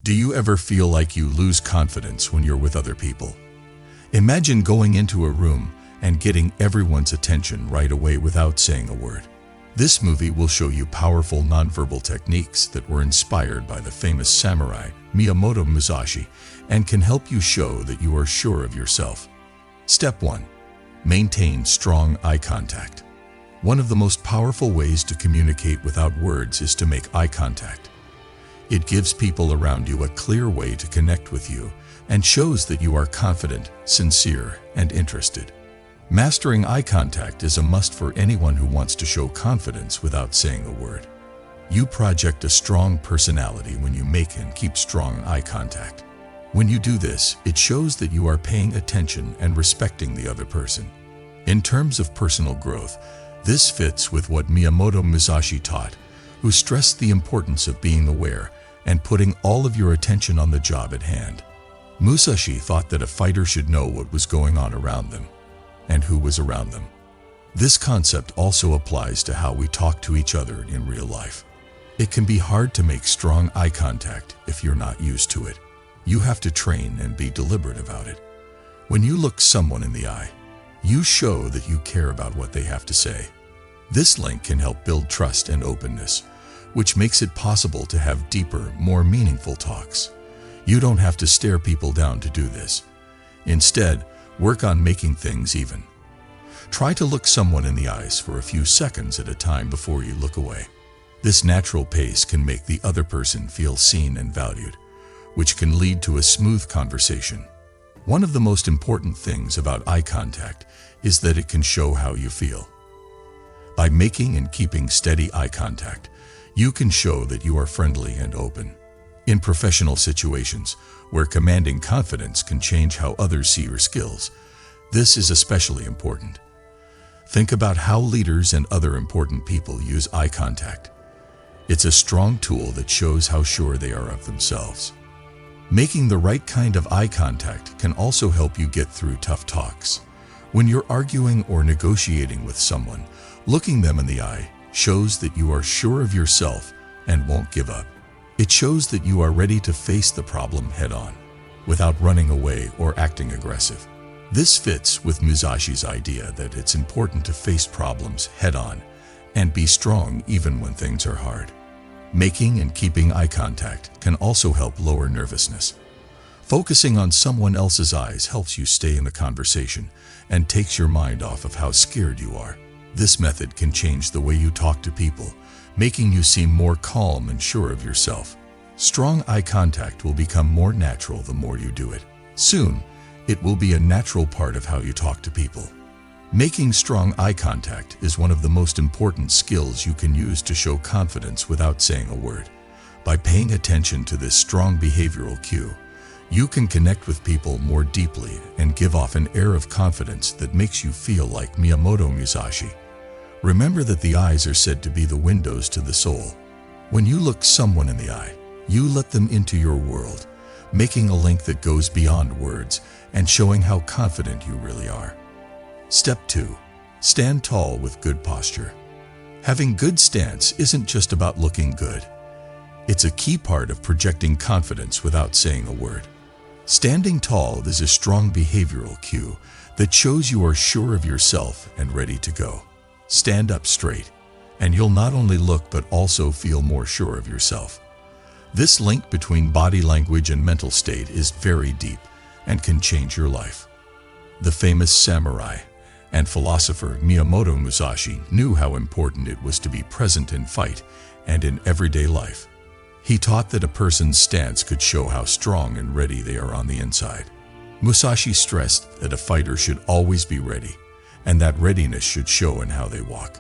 Do you ever feel like you lose confidence when you're with other people? Imagine going into a room and getting everyone's attention right away without saying a word. This movie will show you powerful nonverbal techniques that were inspired by the famous samurai Miyamoto Musashi and can help you show that you are sure of yourself. Step 1. Maintain strong eye contact. One of the most powerful ways to communicate without words is to make eye contact. It gives people around you a clear way to connect with you and shows that you are confident, sincere, and interested. Mastering eye contact is a must for anyone who wants to show confidence without saying a word. You project a strong personality when you make and keep strong eye contact. When you do this, it shows that you are paying attention and respecting the other person. In terms of personal growth, this fits with what Miyamoto Musashi taught, who stressed the importance of being aware and putting all of your attention on the job at hand. Musashi thought that a fighter should know what was going on around them and who was around them. This concept also applies to how we talk to each other in real life. It can be hard to make strong eye contact if you're not used to it. You have to train and be deliberate about it. When you look someone in the eye, you show that you care about what they have to say. This link can help build trust and openness, which makes it possible to have deeper, more meaningful talks. You don't have to stare people down to do this. Instead, work on making things even. Try to look someone in the eyes for a few seconds at a time before you look away. This natural pace can make the other person feel seen and valued, which can lead to a smooth conversation. One of the most important things about eye contact is that it can show how you feel. By making and keeping steady eye contact, you can show that you are friendly and open. In professional situations, where commanding confidence can change how others see your skills, this is especially important. Think about how leaders and other important people use eye contact. It's a strong tool that shows how sure they are of themselves. Making the right kind of eye contact can also help you get through tough talks. When you're arguing or negotiating with someone, looking them in the eye shows that you are sure of yourself and won't give up. It shows that you are ready to face the problem head-on, without running away or acting aggressive. This fits with Musashi's idea that it's important to face problems head-on and be strong even when things are hard. Making and keeping eye contact can also help lower nervousness. Focusing on someone else's eyes helps you stay in the conversation and takes your mind off of how scared you are. This method can change the way you talk to people, making you seem more calm and sure of yourself. Strong eye contact will become more natural the more you do it. Soon, it will be a natural part of how you talk to people. Making strong eye contact is one of the most important skills you can use to show confidence without saying a word. By paying attention to this strong behavioral cue, you can connect with people more deeply and give off an air of confidence that makes you feel like Miyamoto Musashi. Remember that the eyes are said to be the windows to the soul. When you look someone in the eye, you let them into your world, making a link that goes beyond words and showing how confident you really are. Step 2. Stand tall with good posture. Having good stance isn't just about looking good. It's a key part of projecting confidence without saying a word. Standing tall is a strong behavioral cue that shows you are sure of yourself and ready to go. Stand up straight, and you'll not only look but also feel more sure of yourself. This link between body language and mental state is very deep and can change your life. The famous samurai and philosopher Miyamoto Musashi knew how important it was to be present in fight and in everyday life. He taught that a person's stance could show how strong and ready they are on the inside. Musashi stressed that a fighter should always be ready, and that readiness should show in how they walk.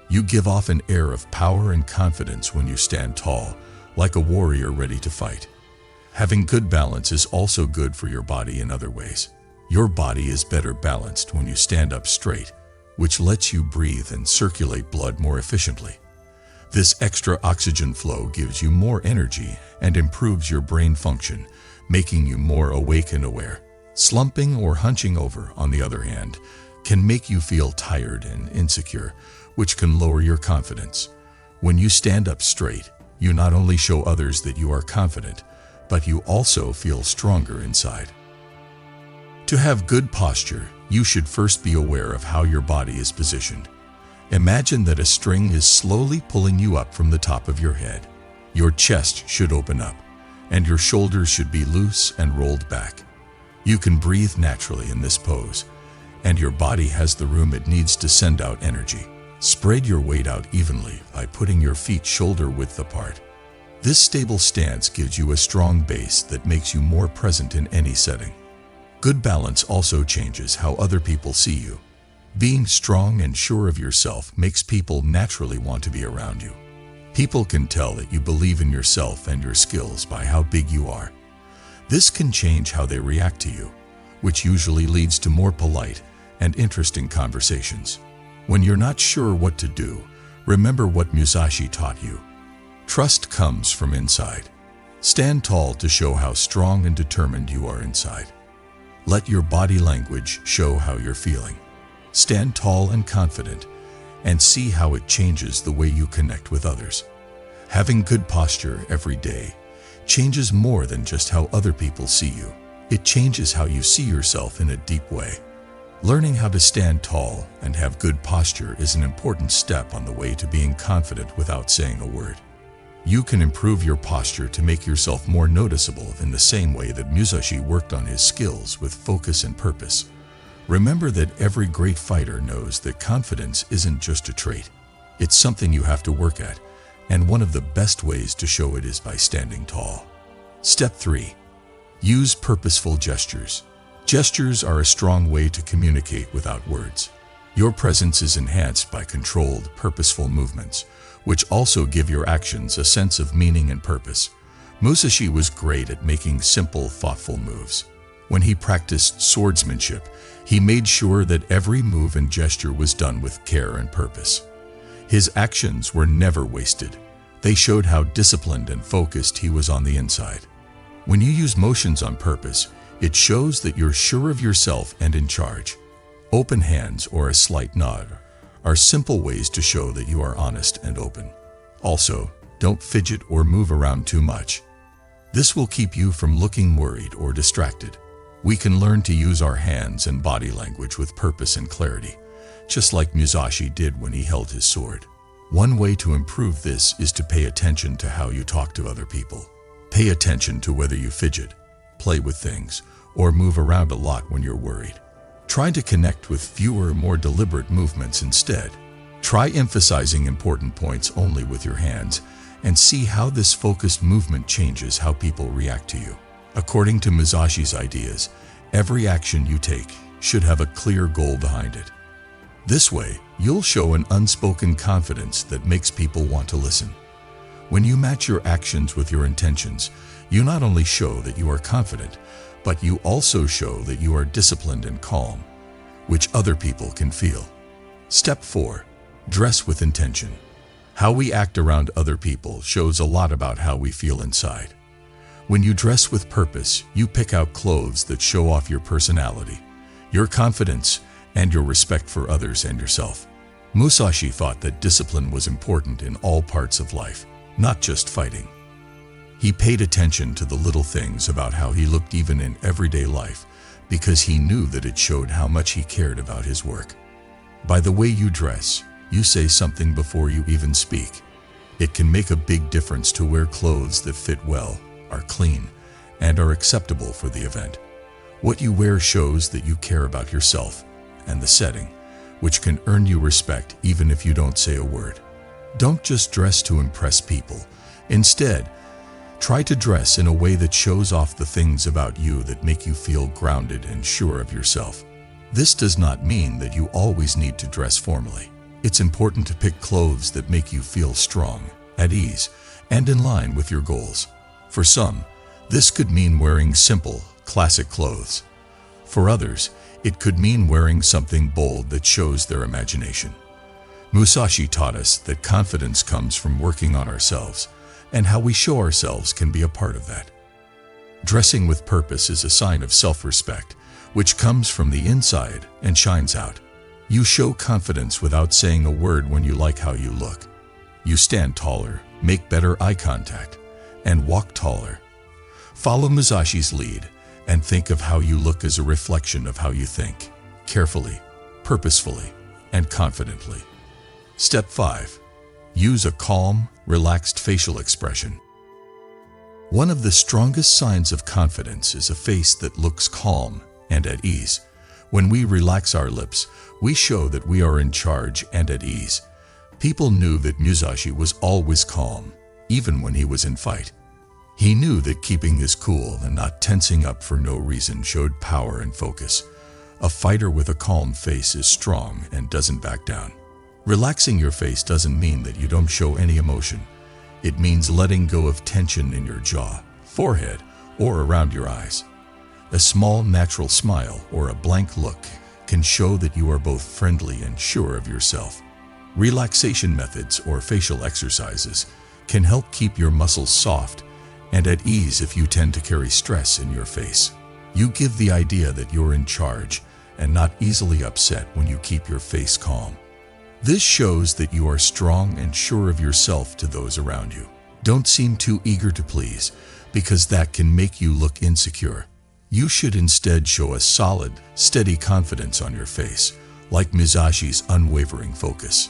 You give off an air of power and confidence when you stand tall, like a warrior ready to fight. Having good balance is also good for your body in other ways. Your body is better balanced when you stand up straight, which lets you breathe and circulate blood more efficiently. This extra oxygen flow gives you more energy and improves your brain function, making you more awake and aware. Slumping or hunching over, on the other hand, can make you feel tired and insecure, which can lower your confidence. When you stand up straight, you not only show others that you are confident, but you also feel stronger inside. To have good posture, you should first be aware of how your body is positioned. Imagine that a string is slowly pulling you up from the top of your head. Your chest should open up, and your shoulders should be loose and rolled back. You can breathe naturally in this pose, and your body has the room it needs to send out energy. Spread your weight out evenly by putting your feet shoulder width apart. This stable stance gives you a strong base that makes you more present in any setting. Good balance also changes how other people see you. Being strong and sure of yourself makes people naturally want to be around you. People can tell that you believe in yourself and your skills by how big you are. This can change how they react to you, which usually leads to more polite and interesting conversations. When you're not sure what to do, remember what Musashi taught you. Trust comes from inside. Stand tall to show how strong and determined you are inside. Let your body language show how you're feeling. Stand tall and confident, and see how it changes the way you connect with others. Having good posture every day changes more than just how other people see you. It changes how you see yourself in a deep way. Learning how to stand tall and have good posture is an important step on the way to being confident without saying a word. You can improve your posture to make yourself more noticeable in the same way that Musashi worked on his skills with focus and purpose. Remember that every great fighter knows that confidence isn't just a trait. It's something you have to work at, and one of the best ways to show it is by standing tall. Step 3. Use purposeful gestures. Gestures are a strong way to communicate without words. Your presence is enhanced by controlled, purposeful movements, which also give your actions a sense of meaning and purpose. Musashi was great at making simple, thoughtful moves. When he practiced swordsmanship, he made sure that every move and gesture was done with care and purpose. His actions were never wasted. They showed how disciplined and focused he was on the inside. When you use motions on purpose, it shows that you're sure of yourself and in charge. Open hands or a slight nod are simple ways to show that you are honest and open. Also, don't fidget or move around too much. This will keep you from looking worried or distracted. We can learn to use our hands and body language with purpose and clarity, just like Musashi did when he held his sword. One way to improve this is to pay attention to how you talk to other people. Pay attention to whether you fidget, play with things, or move around a lot when you're worried. Try to connect with fewer, more deliberate movements instead. Try emphasizing important points only with your hands and see how this focused movement changes how people react to you. According to Musashi's ideas, every action you take should have a clear goal behind it. This way, you'll show an unspoken confidence that makes people want to listen. When you match your actions with your intentions, you not only show that you are confident, but you also show that you are disciplined and calm, which other people can feel. Step 4. Dress with intention. How we act around other people shows a lot about how we feel inside. When you dress with purpose, you pick out clothes that show off your personality, your confidence, and your respect for others and yourself. Musashi thought that discipline was important in all parts of life, not just fighting. He paid attention to the little things about how he looked even in everyday life because he knew that it showed how much he cared about his work. By the way you dress, you say something before you even speak. It can make a big difference to wear clothes that fit well, are clean, and are acceptable for the event. What you wear shows that you care about yourself and the setting, which can earn you respect even if you don't say a word. Don't just dress to impress people. Instead, try to dress in a way that shows off the things about you that make you feel grounded and sure of yourself. This does not mean that you always need to dress formally. It's important to pick clothes that make you feel strong, at ease, and in line with your goals. For some, this could mean wearing simple, classic clothes. For others, it could mean wearing something bold that shows their imagination. Musashi taught us that confidence comes from working on ourselves, and how we show ourselves can be a part of that. Dressing with purpose is a sign of self-respect, which comes from the inside and shines out. You show confidence without saying a word when you like how you look. You stand taller, make better eye contact, and walk taller. Follow Musashi's lead and think of how you look as a reflection of how you think, carefully, purposefully, and confidently. Step 5. Use a calm, relaxed facial expression. One of the strongest signs of confidence is a face that looks calm and at ease. When we relax our lips, we show that we are in charge and at ease. People knew that Musashi was always calm, even when he was in fight. He knew that keeping his cool and not tensing up for no reason showed power and focus. A fighter with a calm face is strong and doesn't back down. Relaxing your face doesn't mean that you don't show any emotion. It means letting go of tension in your jaw, forehead, or around your eyes. A small, natural smile or a blank look can show that you are both friendly and sure of yourself. Relaxation methods or facial exercises can help keep your muscles soft and at ease if you tend to carry stress in your face. You give the idea that you're in charge and not easily upset when you keep your face calm. This shows that you are strong and sure of yourself to those around you. Don't seem too eager to please, because that can make you look insecure. You should instead show a solid, steady confidence on your face, like Musashi's unwavering focus.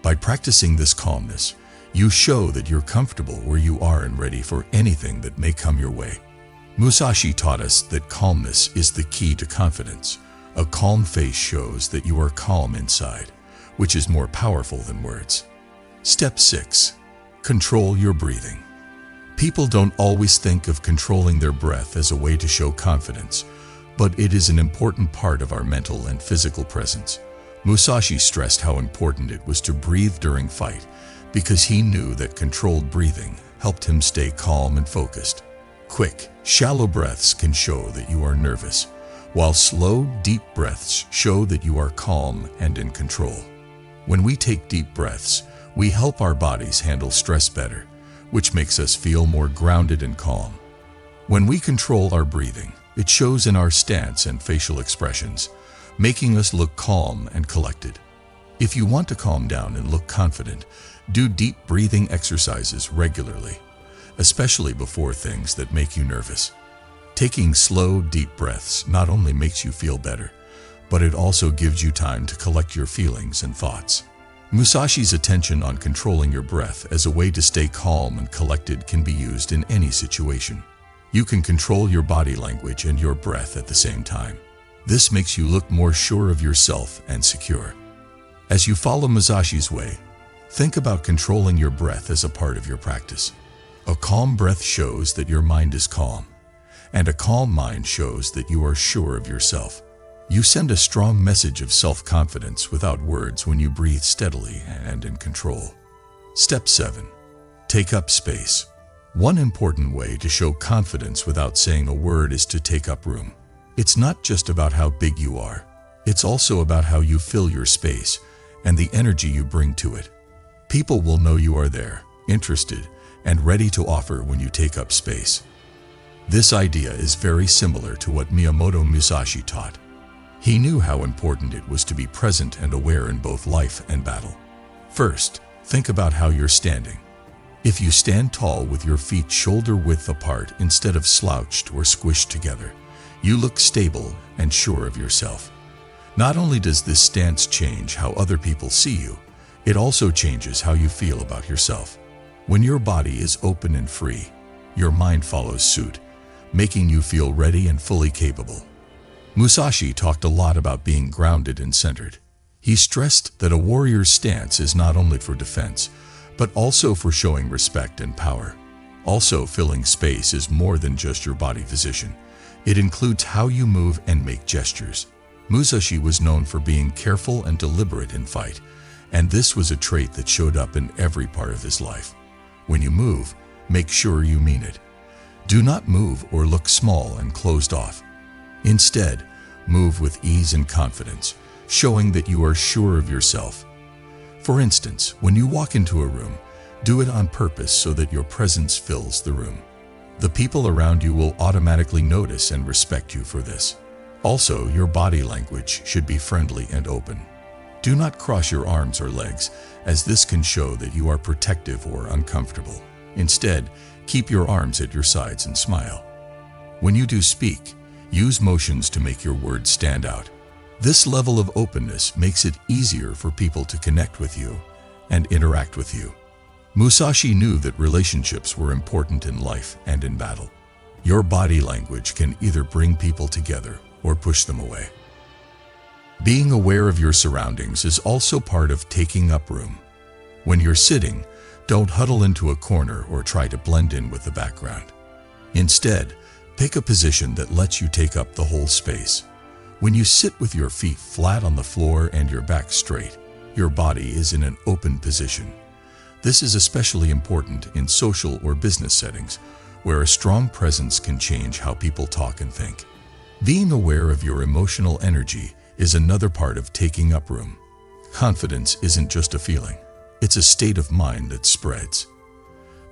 By practicing this calmness, you show that you're comfortable where you are and ready for anything that may come your way. Musashi taught us that calmness is the key to confidence. A calm face shows that you are calm inside, which is more powerful than words. Step 6. Control your breathing. People don't always think of controlling their breath as a way to show confidence, but it is an important part of our mental and physical presence. Musashi stressed how important it was to breathe during fight, because he knew that controlled breathing helped him stay calm and focused. Quick, shallow breaths can show that you are nervous, while slow, deep breaths show that you are calm and in control. When we take deep breaths, we help our bodies handle stress better, which makes us feel more grounded and calm. When we control our breathing, it shows in our stance and facial expressions, making us look calm and collected. If you want to calm down and look confident, do deep breathing exercises regularly, especially before things that make you nervous. Taking slow, deep breaths not only makes you feel better, but it also gives you time to collect your feelings and thoughts. Musashi's attention on controlling your breath as a way to stay calm and collected can be used in any situation. You can control your body language and your breath at the same time. This makes you look more sure of yourself and secure. As you follow Musashi's way, think about controlling your breath as a part of your practice. A calm breath shows that your mind is calm, and a calm mind shows that you are sure of yourself. You send a strong message of self-confidence without words when you breathe steadily and in control. Step 7. Take up space. One important way to show confidence without saying a word is to take up room. It's not just about how big you are. It's also about how you fill your space and the energy you bring to it. People will know you are there, interested, and ready to offer when you take up space. This idea is very similar to what Miyamoto Musashi taught. He knew how important it was to be present and aware in both life and battle. First, think about how you're standing. If you stand tall with your feet shoulder-width apart instead of slouched or squished together, you look stable and sure of yourself. Not only does this stance change how other people see you, it also changes how you feel about yourself. When your body is open and free, your mind follows suit, making you feel ready and fully capable. Musashi talked a lot about being grounded and centered. He stressed that a warrior's stance is not only for defense, but also for showing respect and power. Also, filling space is more than just your body position. It includes how you move and make gestures. Musashi was known for being careful and deliberate in fight, and this was a trait that showed up in every part of his life. When you move, make sure you mean it. Do not move or look small and closed off. Instead, move with ease and confidence, showing that you are sure of yourself. For instance, when you walk into a room, do it on purpose so that your presence fills the room. The people around you will automatically notice and respect you for this. Also, your body language should be friendly and open. Do not cross your arms or legs, as this can show that you are protective or uncomfortable. Instead, keep your arms at your sides and smile. When you do speak, use motions to make your words stand out. This level of openness makes it easier for people to connect with you and interact with you. Musashi knew that relationships were important in life and in battle. Your body language can either bring people together or push them away. Being aware of your surroundings is also part of taking up room. When you're sitting, don't huddle into a corner or try to blend in with the background. Instead, pick a position that lets you take up the whole space. When you sit with your feet flat on the floor and your back straight, your body is in an open position. This is especially important in social or business settings, where a strong presence can change how people talk and think. Being aware of your emotional energy is another part of taking up room. Confidence isn't just a feeling, it's a state of mind that spreads.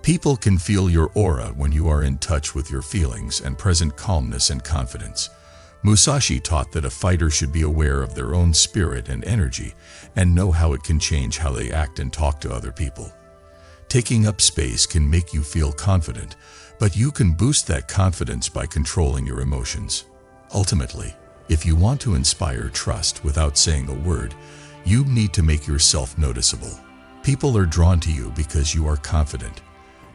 People can feel your aura when you are in touch with your feelings and present calmness and confidence. Musashi taught that a fighter should be aware of their own spirit and energy and know how it can change how they act and talk to other people. Taking up space can make you feel confident, but you can boost that confidence by controlling your emotions. Ultimately, if you want to inspire trust without saying a word, you need to make yourself noticeable. People are drawn to you because you are confident.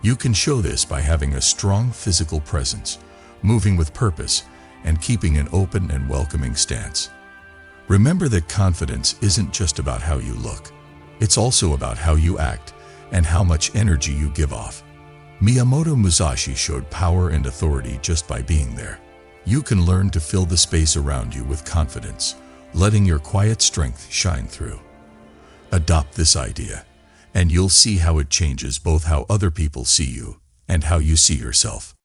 You can show this by having a strong physical presence, moving with purpose, and keeping an open and welcoming stance. Remember that confidence isn't just about how you look. It's also about how you act and how much energy you give off. Miyamoto Musashi showed power and authority just by being there. You can learn to fill the space around you with confidence, letting your quiet strength shine through. Adopt this idea, and you'll see how it changes both how other people see you and how you see yourself.